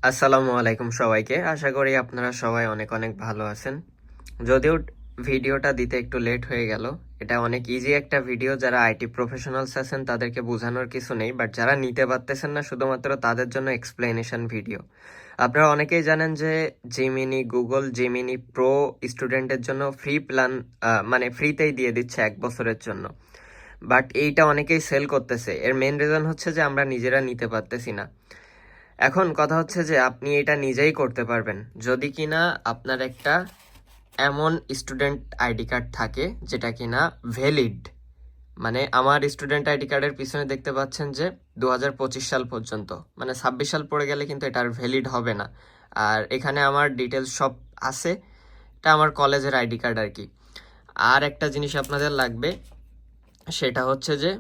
আসসালামু আলাইকুম সবাইকে। আশা করি আপনারা সবাই অনেক অনেক ভালো আছেন। যদিও ভিডিওটা দিতে একটু লেট হয়ে গেল, এটা অনেক ইজি একটা ভিডিও। যারা আইটি প্রফেশনালস আছেন তাদেরকে বোঝানোর কিছু নেই, বাট যারা নিতে পারতেছেন না শুধুমাত্র তাদের জন্য এক্সপ্লেনেশন ভিডিও। আপনারা অনেকেই জানেন যে গুগল জেমিনি প্রো স্টুডেন্টের জন্য ফ্রি প্ল্যান, মানে ফ্রিতেই দিয়ে দিচ্ছে 1 বছরের জন্য। বাট এইটা অনেকেই সেল করতেছে, এর মেন রিজন হচ্ছে যে আমরা নিজেরা নিতে পারতেছি না। এখন কথা হচ্ছে যে আপনি এটা নিজেই করতে পারবেন যদি কিনা আপনার একটা এমন স্টুডেন্ট আইডি কার্ড থাকে যেটা কিনা ভ্যালিড। মানে আমার স্টুডেন্ট আইডি কার্ডের পিছনে দেখতে পাচ্ছেন যে 2025 সাল পর্যন্ত, মানে 26 সাল পড়ে গেলে কিন্তু এটা আর ভ্যালিড হবে না। আর এখানে আমার ডিটেলস সব আছে, এটা আমার কলেজের আইডি কার্ড আর কি। আর একটা জিনিস আপনাদের লাগবে, সেটা হচ্ছে যে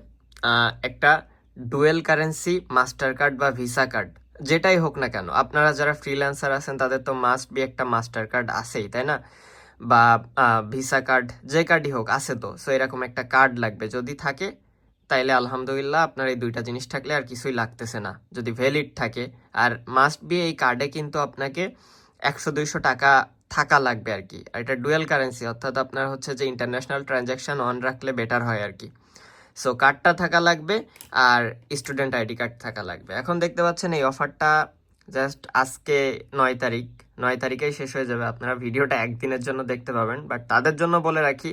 একটা ডুয়েল কারেন্সি মাস্টার কার্ড বা ভিসা কার্ড, যেটাই হোক না কেন। আপনারা যারা ফ্রিল্যান্সার আছেন তাদের তো মাস্ট বি একটা মাস্টার কার্ড আছেই, তাই না? বা ভিসা কার্ড, যে কার্ডই হোক আছে তো। সো এরকম একটা কার্ড লাগবে, যদি থাকে তাইলে আলহামদুলিল্লাহ। আপনার এই দুইটা জিনিস থাকলে আর কিছুই লাগতেছে না, যদি ভ্যালিড থাকে। আর মাস্ট বি এই কার্ডে কিন্তু আপনাকে 100-200 টাকা থাকা লাগবে আর কি। আর এটা ডুয়েল কারেন্সি, অর্থাৎ আপনার হচ্ছে যে ইন্টারন্যাশনাল ট্রানজ্যাকশন অন রাখলে বেটার হয় আর কি। সো কার্ডটা থাকা লাগবে, আর স্টুডেন্ট আইডি কার্ড থাকা লাগবে। এখন দেখতে পাচ্ছেন এই অফারটা জাস্ট আজকে 9 তারিখ, 9 তারিখেই শেষ হয়ে যাবে। আপনারা ভিডিওটা একদিনের জন্য দেখতে পাবেন, বাট তাদের জন্য বলে রাখি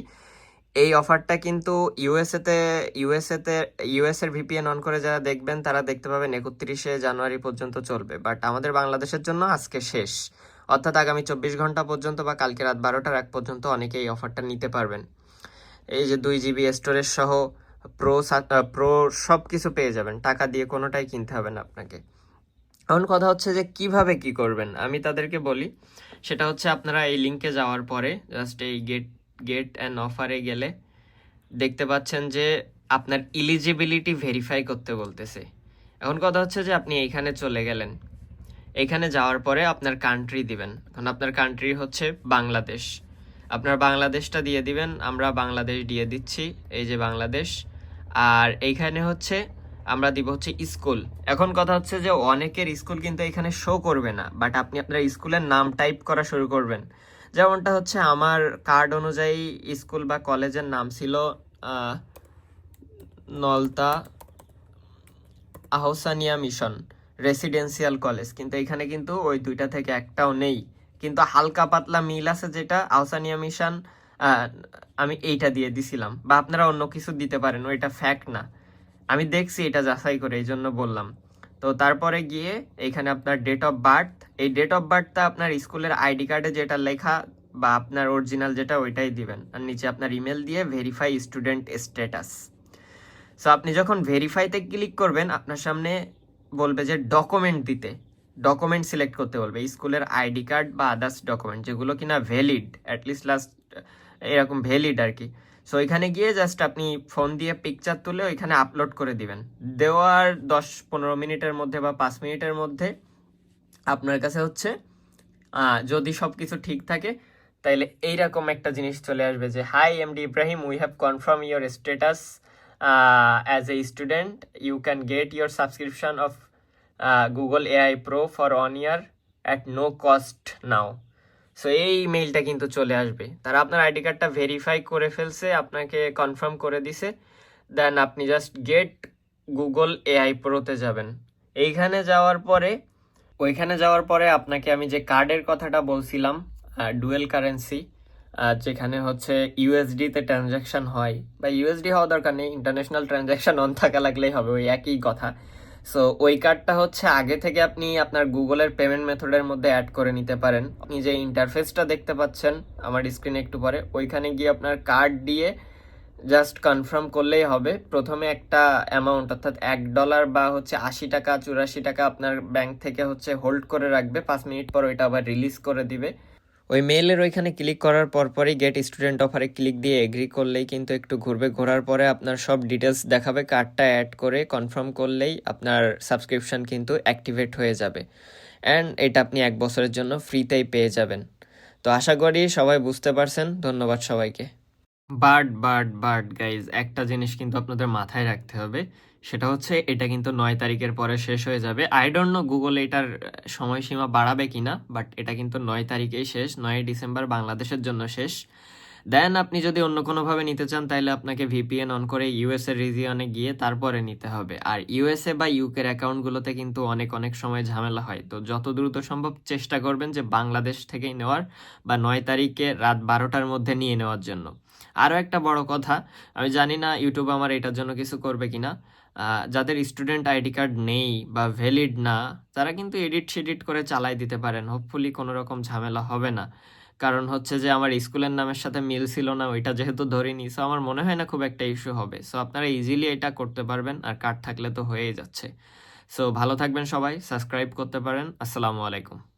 এই অফারটা কিন্তু ইউএসএর ভিপিএন অন করে যারা দেখবেন তারা দেখতে পাবেন 31শে জানুয়ারি পর্যন্ত চলবে। বাট আমাদের বাংলাদেশের জন্য আজকে শেষ, অর্থাৎ আগামী 24 ঘন্টা পর্যন্ত বা কালকে রাত 12টার আগ পর্যন্ত অনেকে এই অফারটা নিতে পারবেন। এই যে 2 GB স্টোরেজ সহ প্রো সব কিছু পেয়ে যাবেন, টাকা দিয়ে কোনোটাই কিনতে হবে না আপনাকে। এখন কথা হচ্ছে যে কিভাবে কি করবেন আমি তাদেরকে বলি। সেটা হচ্ছে আপনারা এই লিঙ্কে যাওয়ার পরে জাস্ট এই গেট অ্যান্ড অফারে গেলে দেখতে পাচ্ছেন যে আপনার ইলিজিবিলিটি ভেরিফাই করতে বলতেছে। এখন কথা হচ্ছে যে আপনি এইখানে চলে গেলেন, এইখানে যাওয়ার পরে আপনার কান্ট্রি দিবেন। এখন আপনার কান্ট্রি হচ্ছে বাংলাদেশ, আপনার বাংলাদেশটা দিয়ে দিবেন। আমরা বাংলাদেশ দিয়ে দিচ্ছি, এই যে বাংলাদেশ। আর এইখানে হচ্ছে আমরা দিব হচ্ছে স্কুল। এখন কথা হচ্ছে যে অনেকের স্কুল কিন্তু এখানে শো করবে না, বাট আপনি আপনার স্কুলের নাম টাইপ করা শুরু করবেন। যেমনটা হচ্ছে আমার কার্ড অনুযায়ী স্কুল বা কলেজের নাম ছিল Nalta Ahsania mission residential college, কিন্তু এখানে কিন্তু ওই দুইটা থেকে একটাও নেই। কিন্তু হালকা পাতলা মিল আছে, যেটা আহসানিয়া মিশন, আমি এইটা দিয়ে দিছিলাম। বা আপনারা অন্য কিছু দিতে পারেন, ওইটা ফ্যাক্ট না, আমি দেখছি এটা যাচাই করে, এই জন্য বললাম। তো তারপরে গিয়ে এইখানে আপনার ডেট অফ বার্থ, এই ডেট অফ বার্থটা আপনার স্কুলের আইডি কার্ডে যেটা লেখা বা আপনার অরিজিনাল যেটা, ওইটাই দিবেন। আর নিচে আপনার ইমেল দিয়ে ভেরিফাই স্টুডেন্ট স্ট্যাটাস। সো আপনি যখন ভেরিফাইতে ক্লিক করবেন আপনার সামনে বলবে যে ডকুমেন্ট দিতে, ডকুমেন্ট সিলেক্ট করতে বলবে, স্কুলের আইডি কার্ড বা আদার্স ডকুমেন্ট যেগুলো কিনা ভ্যালিড, অ্যাটলিস্ট লাস্ট এরকম ভ্যালিড আর কি। সো এখানে গিয়ে জাস্ট আপনি ফোন দিয়ে পিকচার তুলে ওইখানে আপলোড করে দিবেন। দেওয়ার 10-15 মিনিটের মধ্যে বা 5 মিনিটের মধ্যে আপনার কাছে হচ্ছে যদি সব কিছু ঠিক থাকে তাইলে এইরকম একটা জিনিস চলে আসবে যে hi MD Ibrahim, we have confirm your status as a student, you can get your subscription of Google AI pro for 1 year at no cost now. So এই মেইলটা কিন্তু চলে আসবে, তারা আপনার আইডি কার্ডটা ভেরিফাই করে ফেলছে, আপনাকে কনফার্ম করে দিছে। দেন আপনি জাস্ট গেট গুগল এআই প্রোতে যাবেন। ওইখানে যাওয়ার পরে আপনাকে আমি যে কার্ডের কথাটা বলছিলাম, ডুয়েল কারেন্সি, যেখানে হচ্ছে ইউএসডিতে ট্রানজ্যাকশন হয়, বা ইউএসডি হওয়া দরকার নেই, ইন্টারন্যাশনাল ট্রানজ্যাকশন অন থাকা লাগলেই হবে, ওই একই কথা। সো ওই কার্ডটা হচ্ছে আগে থেকে আপনি আপনার গুগলের পেমেন্ট মেথডের মধ্যে অ্যাড করে নিতে পারেন। আপনি যে ইন্টারফেসটা দেখতে পাচ্ছেন আমার স্ক্রিনে একটু পরে, ওইখানে গিয়ে আপনার কার্ড দিয়ে জাস্ট কনফার্ম করলেই হবে। প্রথমে একটা অ্যামাউন্ট, অর্থাৎ $1 বা হচ্ছে 80 টাকা 84 টাকা আপনার ব্যাংক থেকে হচ্ছে হোল্ড করে রাখবে, 5 মিনিট পর ওইটা আবার রিলিজ করে দিবে। ওই মেইলের ওইখানে ক্লিক করার পরপরই গেট স্টুডেন্ট অফারে ক্লিক দিয়ে এগ্রি করলেই কিন্তু একটু ঘুরবে, ঘোরার পরে আপনার সব ডিটেলস দেখাবে, কার্ডটা অ্যাড করে কনফার্ম করলেই আপনার সাবস্ক্রিপশন কিন্তু অ্যাক্টিভেট হয়ে যাবে। অ্যান্ড এটা আপনি 1 বছরের জন্য ফ্রিতেই পেয়ে যাবেন। তো আশা করি সবাই বুঝতে পারছেন। ধন্যবাদ সবাইকে। বাট গাইজ, একটা জিনিস কিন্তু আপনাদের মাথায় রাখতে হবে, সেটা হচ্ছে এটা কিন্তু 9 তারিখের পরে শেষ হয়ে যাবে। আই ডোন্ট নো গুগল এটার সময়সীমা বাড়াবে কিনা, বাট এটা কিন্তু 9 তারিখেই শেষ, 9 ডিসেম্বর বাংলাদেশের জন্য শেষ। দেন আপনি যদি অন্য কোনোভাবে নিতে চান তাহলে আপনাকে ভিপিএন অন করে ইউএসএ রিজিয়নে গিয়ে তারপরে নিতে হবে। আর ইউএসএ বা ইউকের অ্যাকাউন্টগুলোতে কিন্তু অনেক অনেক সময় ঝামেলা হয়, তো যত দ্রুত সম্ভব চেষ্টা করবেন যে বাংলাদেশ থেকেই নেওয়ার, বা 9 তারিখে রাত 12টার মধ্যে নিয়ে নেওয়ার জন্য। আরও একটা বড় কথা, আমি জানি না ইউটিউব আমার এটার জন্য কিছু করবে কিনা, যাদের স্টুডেন্ট আইডি কার্ড নেই বা ভ্যালিড না, তারা কিন্তু এডিট শেডিট করে চালাই দিতে পারেন, হোপফুলি কোনো রকম ঝামেলা হবে না। কারণ হচ্ছে যে আমার স্কুলের নামের সাথে মিল ছিল না, ওইটা যেহেতু ধরিনি, সো আমার মনে হয় না খুব একটা ইস্যু হবে। সো আপনারা ইজিলি এটা করতে পারবেন, আর কার্ড থাকলে তো হয়েই যাচ্ছে। সো ভালো থাকবেন সবাই, সাবস্ক্রাইব করতে পারেন। আসসালামু আলাইকুম।